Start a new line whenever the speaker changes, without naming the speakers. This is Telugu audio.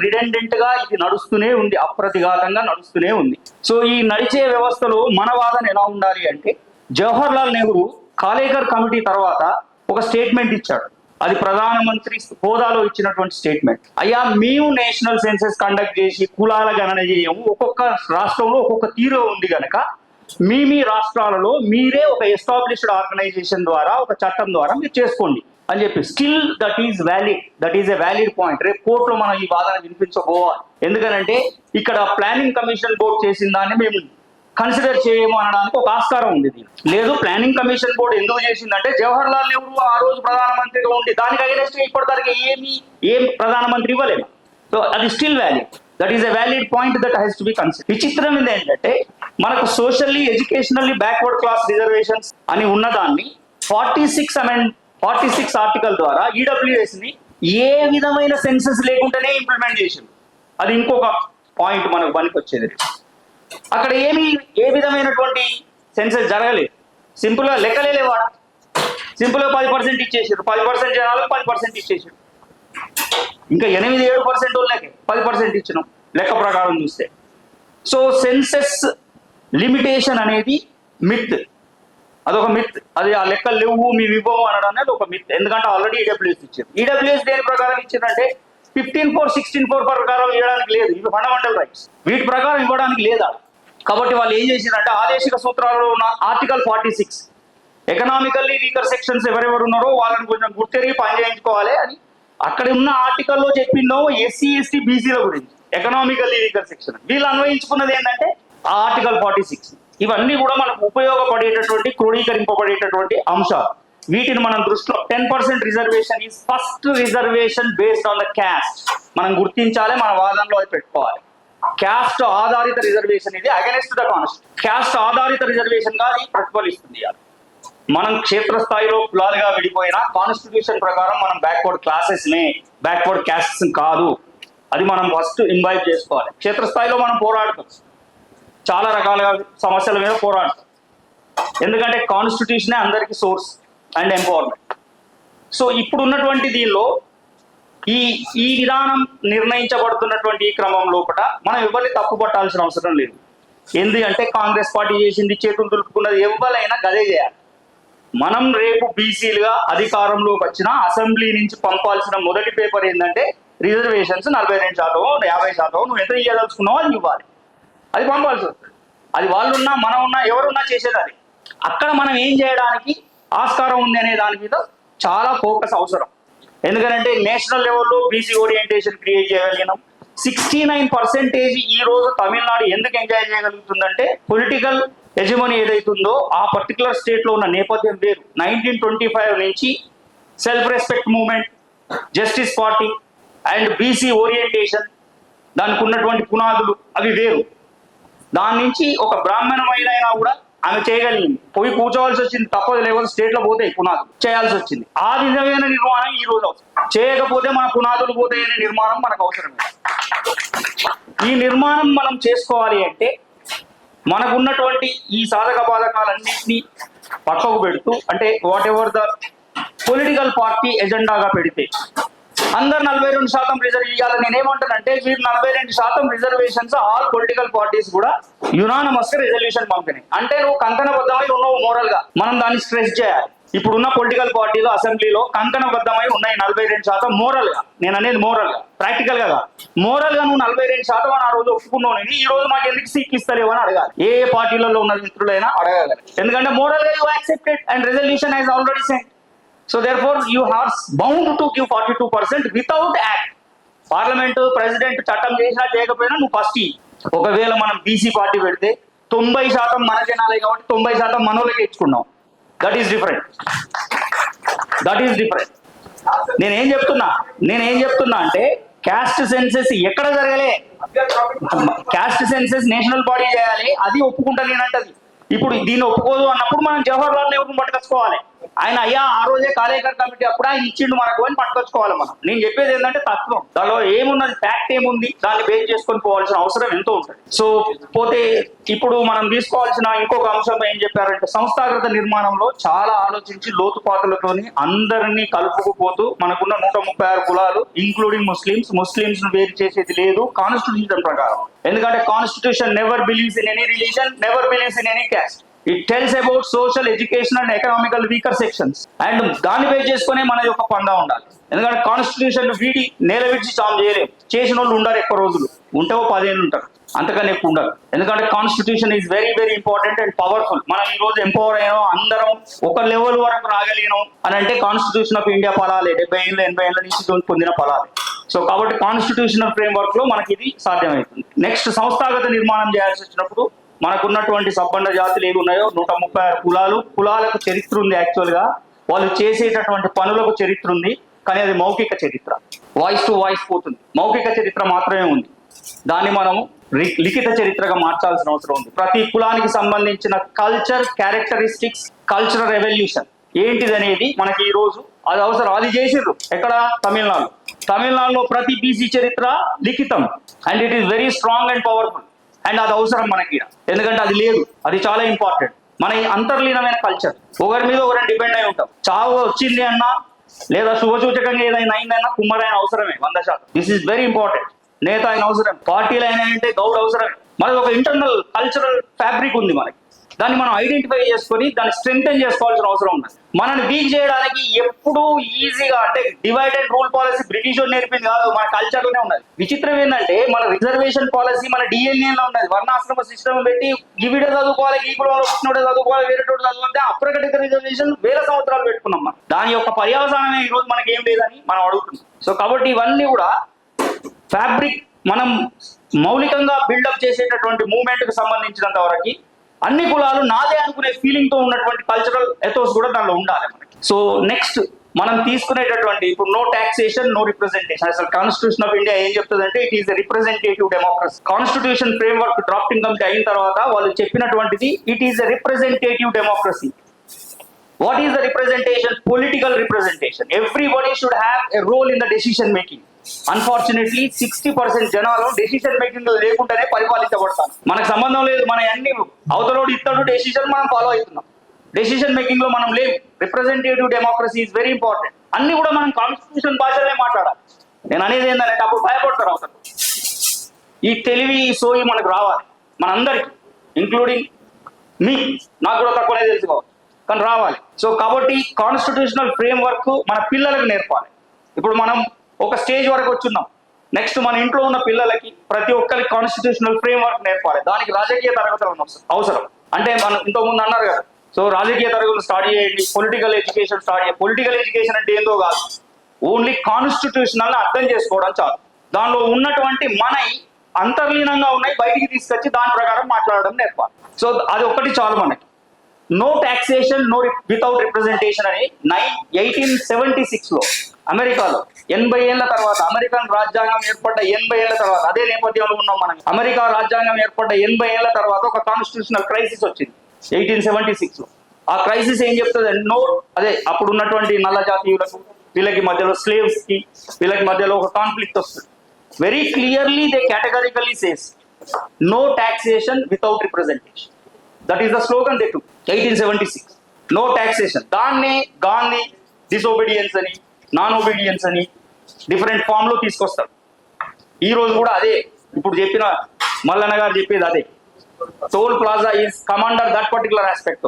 రిడెండెంట్ గా ఇది నడుస్తూనే ఉంది, అప్రతిఘాతంగా నడుస్తూనే ఉంది. సో ఈ నడిచే వ్యవస్థలో మన వాదన ఎలా ఉండాలి అంటే, జవహర్ లాల్ నెహ్రూ కాలేకర్ కమిటీ తర్వాత ఒక స్టేట్మెంట్ ఇచ్చాడు. అది ప్రధానమంత్రి హోదాలో ఇచ్చినటువంటి స్టేట్మెంట్. అయ్యా, మేము నేషనల్ సెన్సెస్ కండక్ట్ చేసి కులాల గణన చేయము, ఒక్కొక్క రాష్ట్రంలో ఒక్కొక్క తీరు ఉంది కనుక మీ రాష్ట్రాలలో మీరే ఒక ఎస్టాబ్లిష్డ్ ఆర్గనైజేషన్ ద్వారా, ఒక చట్టం ద్వారా మీరు చేసుకోండి అని చెప్పి. Still that is a valid point. రేపు కోర్టులో మనం ఈ వాదన వినిపించబోవాలి. ఎందుకనంటే ఇక్కడ ప్లానింగ్ కమిషన్ బోర్డు చేసిన దాన్ని మేము కన్సిడర్ చేయము అనడానికి ఒక ఆస్కారం ఉంది. లేదు, ప్లానింగ్ కమిషన్ బోర్డు ఎందుకు చేసిందంటే జవహర్ లాల్ నెహ్రూ ఆ రోజు ప్రధానమంత్రిగా ఉండి దానికి అగెనెస్ట్ ఇప్పటిదానికి ఏం ప్రధానమంత్రి ఇవ్వలేదు. సో అది still valid. That is a valid point that has to be consider. విచిత్రం ఏంటంటే, మనకు socially educationally backward class reservations అని ఉన్నదాన్ని 46 ఆర్టికల్ ద్వారా ఈడబ్ల్యూఎస్ ని ఏ విధమైన సెన్సెస్ లేకుండానే ఇంప్లిమెంట్ చేసింది. అది ఇంకొక పాయింట్ మనకు పనికి వచ్చేది. అక్కడ ఏ విధమైనటువంటి సెన్సెస్ జరగలేదు. సింపుల్ గా లెక్కలేలే వాడు. సింపుల్ గా 10% ఇచ్చేసారు. 10% జనాలకు 10% ఇచ్చేసారు. ఇంకా 8-7% వాళ్ళకి 10% ఇచ్చినాం లెక్క ప్రకారం చూస్తే. సో సెన్సెస్ లిమిటేషన్ అనేది మిత్. అదొక మిత్. అది ఆ లెక్కలు లేవు మేము ఇవ్వము అనడం అనేది ఒక మిత్. ఎందుకంటే ఆల్రెడీ ఈడబ్ల్యూఎస్ ఇచ్చారు. ఈడబ్ల్యూఎస్ దేని ప్రకారం ఇచ్చిందంటే 15(4)16(4) ప్రకారం ఇవ్వడానికి లేదు. ఇవి ఫండమెంటల్ రైట్స్. వీటి ప్రకారం ఇవ్వడానికి లేదా. కాబట్టి వాళ్ళు ఏం చేసిందంటే ఆదేశిక సూత్రాలలో ఉన్న ఆర్టికల్ 46 ఎకనామికల్లీ వీకర్ సెక్షన్స్ ఎవరెవరు ఉన్నారో వాళ్ళని కొంచెం గుర్తెరిగి పనిచేయించుకోవాలి అని అక్కడ ఉన్న ఆర్టికల్లో చెప్పిందో ఎస్సీ ఎస్టీ బీసీల గురించి ఎకనామికల్లీ వీకర్ సెక్షన్. వీళ్ళు అన్వయించుకున్నది ఏంటంటే ఆ ఆర్టికల్ 46. ఇవన్నీ కూడా మనకు ఉపయోగపడేటటువంటి, క్రోడీకరింపబడేటటువంటి అంశాలు. వీటిని మనం దృష్టిలో 10% reservation is first reservation based on the cast. మనం గుర్తించాలి, మన వాదనలో అది పెట్టుకోవాలి. క్యాస్ట్ ఆధారిత రిజర్వేషన్ ఇది అగెనెస్ట్ ద కాన్స్టిట్యూషన్. క్యాస్ట్ ఆధారిత రిజర్వేషన్ గా అది ప్రతిఫలిస్తుంది. మనం క్షేత్రస్థాయిలో కులాలుగా విడిపోయినా కాన్స్టిట్యూషన్ ప్రకారం మనం బ్యాక్వర్డ్ క్లాసెస్ నే, బ్యాక్వర్డ్ క్యాస్ట్స్ కాదు. అది మనం ఫస్ట్ ఇన్వైట్ చేసుకోవాలి. క్షేత్రస్థాయిలో మనం పోరాడుతాం, చాలా రకాల సమస్యల మీద పోరాడతాం. ఎందుకంటే కాన్స్టిట్యూషనే అందరికీ సోర్స్ అండ్ ఎంపవర్మెంట్. సో ఇప్పుడు ఉన్నటువంటి దీనిలో ఈ విధానం నిర్ణయించబడుతున్నటువంటి ఈ క్రమం లోపల మనం ఎవరిని తప్పు పట్టాల్సిన అవసరం లేదు. ఎందుకంటే కాంగ్రెస్ పార్టీ చేసింది, చేతులు దులుపుకున్నది, ఎవరైనా గదే చేయాలి. మనం రేపు బీసీలుగా అధికారంలోకి వచ్చిన అసెంబ్లీ నుంచి పంపాల్సిన మొదటి పేపర్ ఏంటంటే రిజర్వేషన్స్ 42%, 50% నువ్వు ఎంత ఇవ్వదలుచుకున్నావో అది ఇవ్వాలి. అది పంపాల్సి వస్తుంది. అది వాళ్ళున్నా మనం ఉన్నా ఎవరున్నా చేసేది అది. అక్కడ మనం ఏం చేయడానికి ఆస్కారం ఉంది అనే దాని మీద చాలా ఫోకస్ అవసరం. ఎందుకంటే నేషనల్ లెవెల్లో బీసీ ఓరియంటేషన్ క్రియేట్ చేయగలిగినాం. 69% ఈ రోజు తమిళనాడు ఎందుకు ఎంజాయ్ చేయగలుగుతుందంటే పొలిటికల్ హెజిమనీ ఏదైతుందో ఆ పర్టికులర్ స్టేట్ లో ఉన్న నేపథ్యం వేరు. 1925 నుంచి self respect movement, justice party and BC orientation, దానికి ఉన్నటువంటి పునాదులు అవి వేరు. దాని నుంచి ఒక బ్రాహ్మణ మహిళ అయినా కూడా ఆమె చేయగలిగింది. పోయి కూర్చోవలసి వచ్చింది, తప్పదు. లేకపోతే స్టేట్ లో పోతాయి పునాదులు, చేయాల్సి వచ్చింది. ఆ విధమైన నిర్మాణం ఈ రోజు అవసరం. చేయకపోతే మన పునాదులు పోతాయి అనే నిర్మాణం మనకు అవసరం. ఈ నిర్మాణం మనం చేసుకోవాలి అంటే మనకున్నటువంటి ఈ సాధక బాధకాలన్నింటినీ పక్కకు పెడుతూ, అంటే what ever the political party ఎజెండాగా పెడితే అందరు 42% రిజర్వ్ ఇవ్వాలని నేనేమంటానంటే, మీరు 42% రిజర్వేషన్స్ ఆల్ పొలిటికల్ పార్టీస్ కూడా యునానిమస్ గా రిజల్యూషన్ పంపినాయి. అంటే నువ్వు కంకణబద్ధమై ఉన్నావు మోరల్ గా. మనం దాన్ని స్ట్రెస్ చేయాలి. ఇప్పుడున్న పొలిటికల్ పార్టీలు అసెంబ్లీలో కంకణబద్ధమై ఉన్నాయి 42% మోరల్ గా. నేను అనేది మోరల్ గా, ప్రాక్టికల్ గా కాదు. మోరల్ గా నువ్వు 42% అని ఆ రోజు ఒప్పుకున్నావు. నేను ఈ రోజు మాకు ఎందుకు సీట్లు ఇస్తలేవు అని అడగాలి. ఏ పార్టీలలో ఉన్న మిత్రులైనా అడగగలరు. ఎందుకంటే మోరల్ గా you accepted and resolution has already sent. So therefore you are bound to give 42% without act. Parliament president చట్టం చేసినా చేయకపోయినా నువ్వు ఫస్ట్. ఒకవేళ మనం బీసీ పార్టీ పెడితే 90% మన జనాలే కాబట్టి 90% మనోళ్ళకి ఇచ్చుకున్నాం. That is different. నేనేం చెప్తున్నా అంటే క్యాస్ట్ సెన్సెస్ ఎక్కడ జరగలే. క్యాస్ట్ సెన్సెస్ నేషనల్ బాడీ చేయాలి, అది ఒప్పుకుంటా నేనంటది. ఇప్పుడు దీన్ని ఒప్పుకోదు అన్నప్పుడు మనం జవహర్ లాల్ నెహ్రూని పట్టుకొచ్చుకోవాలి. ఆయన అయ్యా ఆ రోజే కాలేకర్ కమిటీ అప్పుడు ఆయన ఇచ్చిండు మనకు అని పట్టుకొచ్చుకోవాలి మనం. నేను చెప్పేది ఏంటంటే తత్వం, దానిలో ఏమున్నది, ఫ్యాక్ట్ ఏముంది, దాన్ని బేస్ చేసుకొని పోవాల్సిన అవసరం ఎంతో ఉంటుంది. సో పోతే ఇప్పుడు మనం తీసుకోవాల్సిన ఇంకొక అంశం ఏం చెప్పారంటే, సంస్థాగత నిర్మాణంలో చాలా ఆలోచించి లోతుపాతులతోని అందరినీ కలుపుకుపోతూ మనకున్న 136 కులాలు ఇంక్లూడింగ్ ముస్లిమ్స్ ను వేరు చేసేది లేదు కాన్స్టిట్యూషన్ ప్రకారం. ఎందుకంటే constitution never believes in any religion, never believes in any caste. It tells about social, education and economical weaker sections. And దాన్ని బేస్ చేసుకునే మన యొక్క పందా ఉండాలి. ఎందుకంటే కాన్స్టిట్యూషన్ వీడి నేల విడిచి చాము చేయలేము. చేసిన వాళ్ళు ఉండరు, ఎక్కువ రోజులు ఉంటే 10 ఏళ్ళు ఉంటారు, అంతకన్నా ఎక్కువ ఉండరు. ఎందుకంటే constitution is very very important and powerful. మనం ఈ రోజు ఎంపవర్ అయ్యాం, అందరం ఒక లెవెల్ వరకు రాగలిగినాం అని అంటే కాన్స్టిట్యూషన్ ఆఫ్ ఇండియా ఫలాలే, 70 ఏళ్ళు 80 ఏళ్ళ నుంచి పొందిన ఫలాలే. సో కాబట్టి కాన్స్టిట్యూషనల్ ఫ్రేమ్వర్క్ లో మనకి ఇది సాధ్యమవుతుంది. నెక్స్ట్, సంస్థాగత నిర్మాణం చేయాల్సి వచ్చినప్పుడు మనకున్నటువంటి సబ్బండ జాతులు ఏవి ఉన్నాయో 136 కులాలకు చరిత్ర ఉంది. యాక్చువల్ గా వాళ్ళు చేసేటటువంటి పనులకు చరిత్ర ఉంది, కానీ అది మౌఖిక చరిత్ర, వాయిస్ టు వాయిస్ పోతుంది. మౌఖిక చరిత్ర మాత్రమే ఉంది, దాన్ని మనము లిఖిత చరిత్రగా మార్చాల్సిన అవసరం ఉంది. ప్రతి కులానికి సంబంధించిన కల్చర్, క్యారెక్టరిస్టిక్స్, కల్చరల్ రెవల్యూషన్ ఏంటిది అనేది మనకి ఈ రోజు అది అవసరం. అది చేసిర్రు ఎక్కడ? తమిళనాడులో ప్రతి బీసీ చరిత్ర లిఖితం, and it is very strong and powerful. And అది అవసరం మనకి, ఎందుకంటే అది లేదు, అది చాలా ఇంపార్టెంట్. మన ఈ అంతర్లీనమైన కల్చర్, ఒకరి మీద ఒకరిని డిపెండ్ అయి ఉంటాం. చావు వచ్చింది అన్నా లేదా శుభసూచకంగా ఏదైనా అయిందన్నా కుమ్మరైన అవసరమే 100%. This is very important. నేత అయిన అవసరం, పార్టీలు అయినా అంటే గౌడ్ అవసరమే. మనది ఒక ఇంటర్నల్ కల్చరల్ ఫ్యాబ్రిక్ ఉంది మనకి, దాన్ని మనం ఐడెంటిఫై చేసుకొని దాన్ని స్ట్రెంగ్తెన్ చేసుకోవాల్సిన అవసరం ఉంది. మనల్ని వీక్ చేయడానికి ఎప్పుడూ ఈజీగా, అంటే divide and rule policy British నేర్పింది కాదు, మన కల్చర్ లోనే ఉన్నది. విచిత్రం ఏంటంటే మన రిజర్వేషన్ పాలసీ మన డిఎన్ఏలో ఉన్నది. వర్ణాశ్రమ సిస్టమ్ పెట్టి ఈవిడే చదువుకోవాలి, ఈ కులంలో పుట్టినోడే చదువుకోవాలి, వేరే చదువుకుంటే అప్రకటిత రిజర్వేషన్ వేల సంవత్సరాలు పెట్టుకున్నాం మనం. దాని యొక్క పర్యవసానమే ఈ రోజు మనకి ఏం లేదని మనం అడుగుతున్నాం. సో కాబట్టి ఇవన్నీ కూడా ఫ్యాబ్రిక్ మనం మౌలికంగా బిల్డప్ చేసేటటువంటి మూవ్మెంట్ కు సంబంధించినంత వరకు అన్ని కులాలు నాదే అనుకునే ఫీలింగ్ తో ఉన్నటువంటి కల్చరల్ ఎథోస్ కూడా దానిలో ఉండాలి మనకి. సో నెక్స్ట్ మనం తీసుకునేటటువంటి ఇప్పుడు నో టాక్సేషన్, నో రిప్రజెంటేషన్. అసలు కాన్స్టిట్యూషన్ ఆఫ్ ఇండియా ఏం చెప్తుందంటే it is representative democracy. Constitution framework drafting committee అయిన తర్వాత వాళ్ళు చెప్పినటువంటిది it is representative democracy. What is the representation? Political representation. Everybody should have a role in the decision making. Unfortunately 60% జనాలు డెసిషన్ మేకింగ్ లో లేకుండానే పరిపాలించబడతారు. మనకు సంబంధం లేదు, మన అన్ని అవతలోడు ఇస్తాడు డెసిషన్, మనం ఫాలో అవుతున్నాం. డెసిషన్ మేకింగ్ లో మనం లేవు. Representative democracy is very important. అన్ని కూడా మనం కాన్స్టిట్యూషన్ భాషలోనే మాట్లాడాలి. నేను అనేది ఏంటంటే అప్పుడు భయపడతారు అవతల. ఈ తెలివి, ఈ సోయి మనకు రావాలి మనందరికి, ఇంక్లూడింగ్ మీ. నాకు కూడా తక్కువనే తెలుసుకోవాలి, కానీ రావాలి. సో కాబట్టి కాన్స్టిట్యూషనల్ ఫ్రేమ్వర్క్ మన పిల్లలకు నేర్పాలి. ఇప్పుడు మనం ఒక స్టేజ్ వరకు వచ్చున్నాం, నెక్స్ట్ మన ఇంట్లో ఉన్న పిల్లలకి ప్రతి ఒక్కరికి కాన్స్టిట్యూషనల్ ఫ్రేమ్వర్క్ నేర్పాలి. దానికి రాజకీయ తరగతులు అవసరం. అంటే మనం ఇంతకుముందు అన్నారు కదా, సో రాజకీయ తరగతులు స్టార్ట్ చేయండి, పొలిటికల్ ఎడ్యుకేషన్ స్టార్ట్ చేయండి. పొలిటికల్ ఎడ్యుకేషన్ అంటే ఏందో కాదు, ఓన్లీ కాన్స్టిట్యూషనల్ అర్థం చేసుకోవడం చాలు. దానిలో ఉన్నటువంటి మన అంతర్లీనంగా ఉన్నాయి బయటికి తీసుకొచ్చి దాని ప్రకారం మాట్లాడడం నేర్పాలి. సో అది ఒక్కటి చాలు మనకి. No taxation, no without representation అని 1876 లో అమెరికాలో 80 ఏళ్ల తర్వాత, అమెరికన్ రాజ్యాంగం ఏర్పడ్డ 80 ఏళ్ల తర్వాత, అదే నేపథ్యంలో ఉన్నాం మనం. అమెరికా రాజ్యాంగం ఏర్పడ్డ 80 ఏళ్ల తర్వాత ఒక కాన్స్టిట్యూషనల్ క్రైసిస్ వచ్చింది 1876 లో. ఆ క్రైసిస్ ఏం చెప్తుంది? నో, అదే అప్పుడు ఉన్నటువంటి నల్ల జాతీయులకు వీళ్ళకి మధ్యలో, స్లేవ్స్ కి వీళ్ళకి మధ్యలో ఒక కాన్ఫ్లిక్ట్ వస్తుంది. Very clearly they categorically says no taxation without representation. That is the slogan they took 1876. No taxation. దాన్నే గాంధీ డిసోబీడియన్స్ అని, నాన్ ఒబీడియన్స్ అని డిఫరెంట్ ఫామ్ లో తీసుకొస్తారు. ఈ రోజు కూడా అదే ఇప్పుడు చెప్పిన మల్లన్న గారు చెప్పేది అదే. Toll plaza is commander that particular aspect.